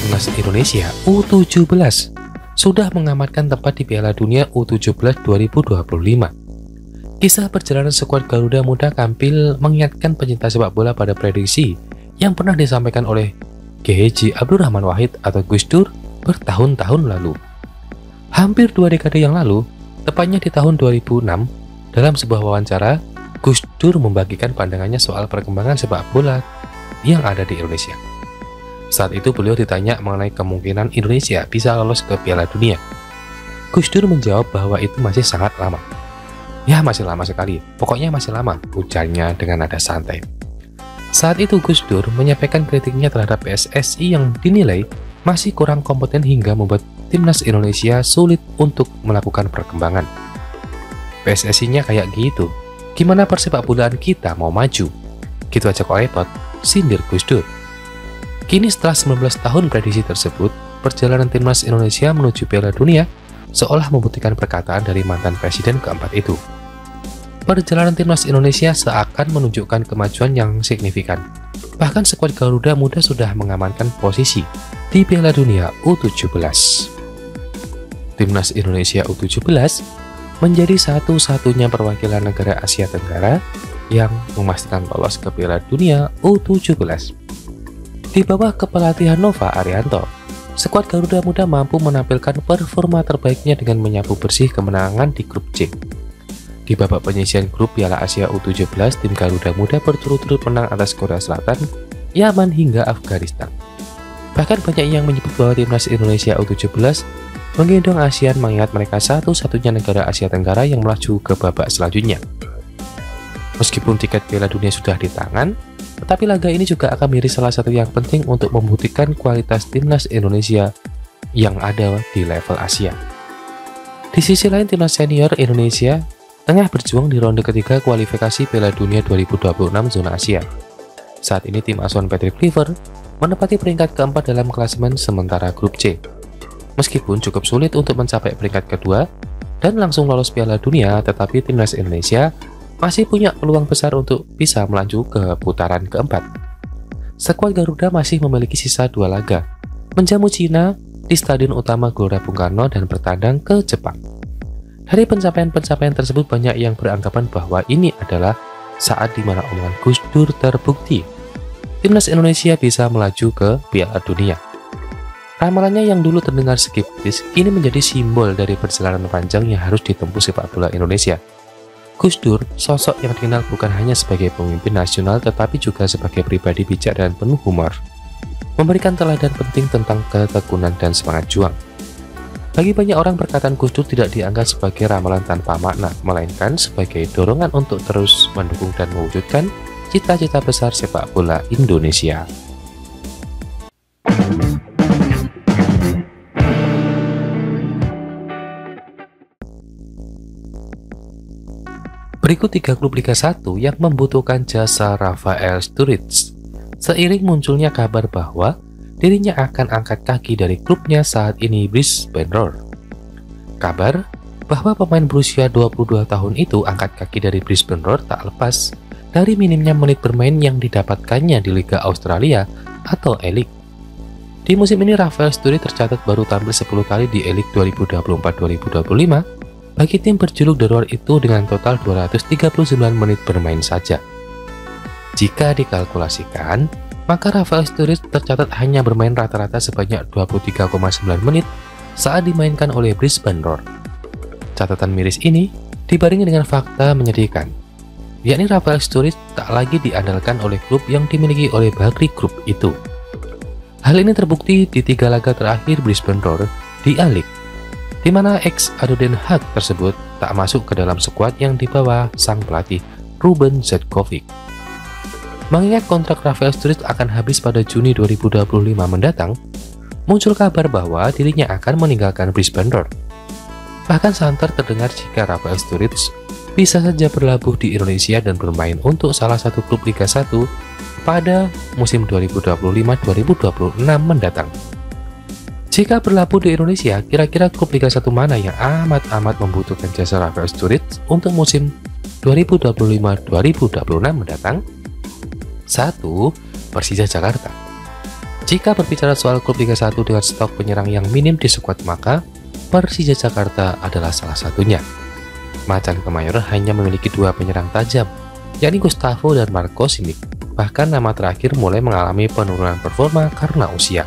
Timnas Indonesia U17 sudah mengamankan tempat di Piala Dunia U17 2025. Kisah perjalanan skuad Garuda Muda tampil mengingatkan pecinta sepak bola pada prediksi yang pernah disampaikan oleh G.H. Abdurrahman Wahid atau Gus Dur bertahun-tahun lalu. Hampir 2 dekade yang lalu, tepatnya di tahun 2006, dalam sebuah wawancara, Gus Dur membagikan pandangannya soal perkembangan sepak bola yang ada di Indonesia. Saat itu beliau ditanya mengenai kemungkinan Indonesia bisa lolos ke Piala Dunia. Gus Dur menjawab bahwa itu masih sangat lama. Ya, masih lama sekali. Pokoknya masih lama, ujarnya dengan nada santai. Saat itu Gus Dur menyampaikan kritiknya terhadap PSSI yang dinilai masih kurang kompeten hingga membuat Timnas Indonesia sulit untuk melakukan perkembangan. PSSI-nya kayak gitu. Gimana persepak bolaan kita mau maju? Gitu aja kok repot, sindir Gus Dur. Kini setelah 19 tahun prediksi tersebut, perjalanan Timnas Indonesia menuju Piala Dunia seolah membuktikan perkataan dari mantan presiden keempat itu. Perjalanan Timnas Indonesia seakan menunjukkan kemajuan yang signifikan. Bahkan skuad Garuda Muda sudah mengamankan posisi di Piala Dunia U17. Timnas Indonesia U17 menjadi satu-satunya perwakilan negara Asia Tenggara yang memastikan lolos ke Piala Dunia U17. Di bawah kepelatihan Nova Arianto, skuad Garuda Muda mampu menampilkan performa terbaiknya dengan menyapu bersih kemenangan di grup C. Di babak penyisihan grup Piala Asia U17, tim Garuda Muda berturut-turut menang atas Korea Selatan, Yaman hingga Afghanistan. Bahkan banyak yang menyebut bahwa Timnas Indonesia U17 menggendong ASEAN mengingat mereka satu-satunya negara Asia Tenggara yang melaju ke babak selanjutnya. Meskipun tiket Piala Dunia sudah di tangan, tetapi laga ini juga akan menjadi salah satu yang penting untuk membuktikan kualitas Timnas Indonesia yang ada di level Asia. Di sisi lain, Timnas Senior Indonesia tengah berjuang di ronde ketiga kualifikasi Piala Dunia 2026 zona Asia. Saat ini tim asuhan Patrick Kluivert menempati peringkat keempat dalam klasemen sementara grup C. Meskipun cukup sulit untuk mencapai peringkat kedua dan langsung lolos Piala Dunia, tetapi Timnas Indonesia masih punya peluang besar untuk bisa melaju ke putaran keempat. Skuad Garuda masih memiliki sisa 2 laga, menjamu Cina di Stadion Utama Gelora Bung Karno dan bertandang ke Jepang. Dari pencapaian-pencapaian tersebut banyak yang beranggapan bahwa ini adalah saat di mana omongan Gus Dur terbukti. Timnas Indonesia bisa melaju ke Piala Dunia. Ramalannya yang dulu terdengar skeptis, kini menjadi simbol dari perjalanan panjang yang harus ditempuh sepak bola Indonesia. Gus Dur, sosok yang dikenal bukan hanya sebagai pemimpin nasional tetapi juga sebagai pribadi bijak dan penuh humor, memberikan teladan penting tentang ketekunan dan semangat juang. Bagi banyak orang, perkataan Gus Dur tidak dianggap sebagai ramalan tanpa makna, melainkan sebagai dorongan untuk terus mendukung dan mewujudkan cita-cita besar sepak bola Indonesia. Berikut 3 klub Liga 1 yang membutuhkan jasa Rafael Sturridge. Seiring munculnya kabar bahwa dirinya akan angkat kaki dari klubnya saat ini Brisbane Roar. Kabar bahwa pemain berusia 22 tahun itu angkat kaki dari Brisbane Roar tak lepas dari minimnya menit bermain yang didapatkannya di Liga Australia atau A-League. Di musim ini Rafael Sturridge tercatat baru tampil 10 kali di A-League 2024-2025 bagi tim berjuluk The Roar itu dengan total 239 menit bermain saja. Jika dikalkulasikan, maka Rafael Sturridge tercatat hanya bermain rata-rata sebanyak 23,9 menit saat dimainkan oleh Brisbane Roar. Catatan miris ini dibarengi dengan fakta menyedihkan, yakni Rafael Sturridge tak lagi diandalkan oleh klub yang dimiliki oleh Barclays Group itu. Hal ini terbukti di 3 laga terakhir Brisbane Roar di A-League, di mana ex-Ado Den Haag tersebut tak masuk ke dalam skuad yang dibawa sang pelatih Ruben Zetkovic. Mengingat kontrak Rafael Sturridge akan habis pada Juni 2025 mendatang, muncul kabar bahwa dirinya akan meninggalkan Brisbane Roar. Bahkan santer terdengar jika Rafael Sturridge bisa saja berlabuh di Indonesia dan bermain untuk salah satu klub Liga 1 pada musim 2025-2026 mendatang. Jika berlabuh di Indonesia, kira-kira klub Liga 1 mana yang amat-amat membutuhkan jasa Rafael Sturridge untuk musim 2025-2026 mendatang? 1. Persija Jakarta. Jika berbicara soal klub Liga 1 dengan stok penyerang yang minim di skuad, maka Persija Jakarta adalah salah satunya. Macan Kemayoran hanya memiliki 2 penyerang tajam, yakni Gustavo dan Marco Simic. Bahkan nama terakhir mulai mengalami penurunan performa karena usia.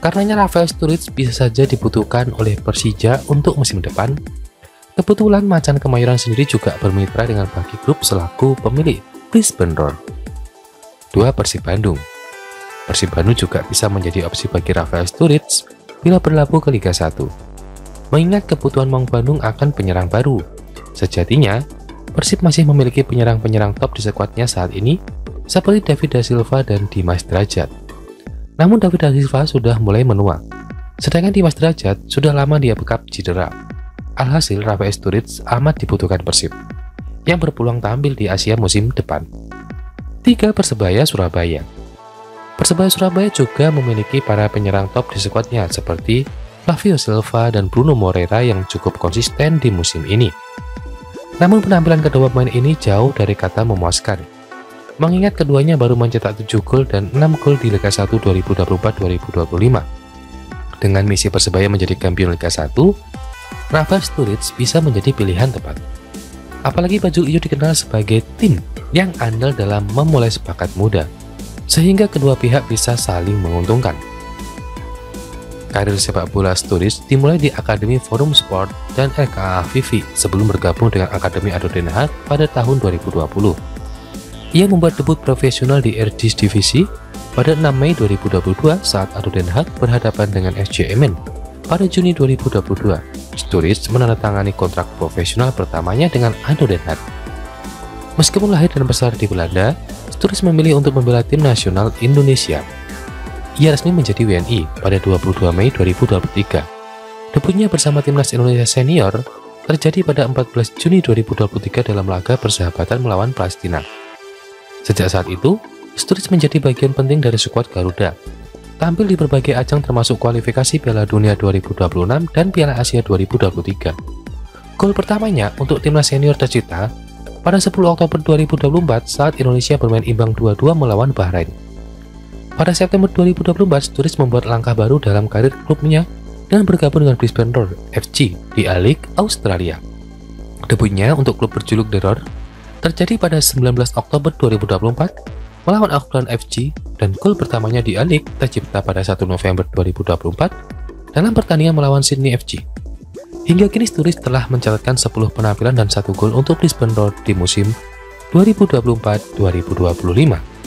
Karenanya Rafael Sturridge bisa saja dibutuhkan oleh Persija untuk musim depan. Kebetulan Macan Kemayoran sendiri juga bermitra dengan Bagi Group selaku pemilik Brisbane Roar. 2. Persib Bandung. Persib Bandung juga bisa menjadi opsi bagi Rafael Sturridge bila berlabuh ke Liga 1. Mengingat kebutuhan Maung Bandung akan penyerang baru. Sejatinya, Persib masih memiliki penyerang-penyerang top di skuadnya saat ini, seperti David Da Silva dan Dimas Derajat. Namun David Da Silva sudah mulai menua, sedangkan Dimas Derajat sudah lama dia bekap cedera. Alhasil Rafael Sturridge amat dibutuhkan Persib, yang berpeluang tampil di Asia musim depan. 3. Persebaya Surabaya. Persebaya Surabaya juga memiliki para penyerang top di skuadnya seperti Flavio Silva dan Bruno Moreira yang cukup konsisten di musim ini. Namun penampilan kedua pemain ini jauh dari kata memuaskan. Mengingat keduanya baru mencetak 7 gol dan 6 gol di Liga 1 2024-2025. Dengan misi Persebaya menjadi kampiun Liga 1, Rafael Sturridge bisa menjadi pilihan tepat. Apalagi Bajul Ijo dikenal sebagai tim yang andal dalam memulai sepakat muda, sehingga kedua pihak bisa saling menguntungkan. Karir sepak bola Sturridge dimulai di Akademi Forum Sport dan RKA Vivi sebelum bergabung dengan Akademi ADO Den Haag pada tahun 2020. Ia membuat debut profesional di Eredivisie pada 6 Mei 2022 saat ADO Den Haag berhadapan dengan SC Emmen. Pada Juni 2022, Sturridge menandatangani kontrak profesional pertamanya dengan ADO Den Haag. Meskipun lahir dan besar di Belanda, Sturridge memilih untuk membela tim nasional Indonesia. Ia resmi menjadi WNI pada 22 Mei 2023. Debutnya bersama timnas Indonesia senior terjadi pada 14 Juni 2023 dalam laga persahabatan melawan Palestina. Sejak saat itu, Sturridge menjadi bagian penting dari skuad Garuda. Tampil di berbagai ajang termasuk kualifikasi Piala Dunia 2026 dan Piala Asia 2023. Gol pertamanya untuk timnas senior tercipta pada 10 Oktober 2024 saat Indonesia bermain imbang 2-2 melawan Bahrain. Pada September 2024, Sturridge membuat langkah baru dalam karir klubnya dan bergabung dengan Brisbane Roar FC di A-League Australia. Debutnya untuk klub berjuluk The Roar terjadi pada 19 Oktober 2024 melawan Auckland FC dan gol pertamanya di A-League tercipta pada 1 November 2024 dalam pertandingan melawan Sydney FC. Hingga kini Sturridge telah mencatatkan 10 penampilan dan 1 gol untuk Brisbane Roar di musim 2024-2025.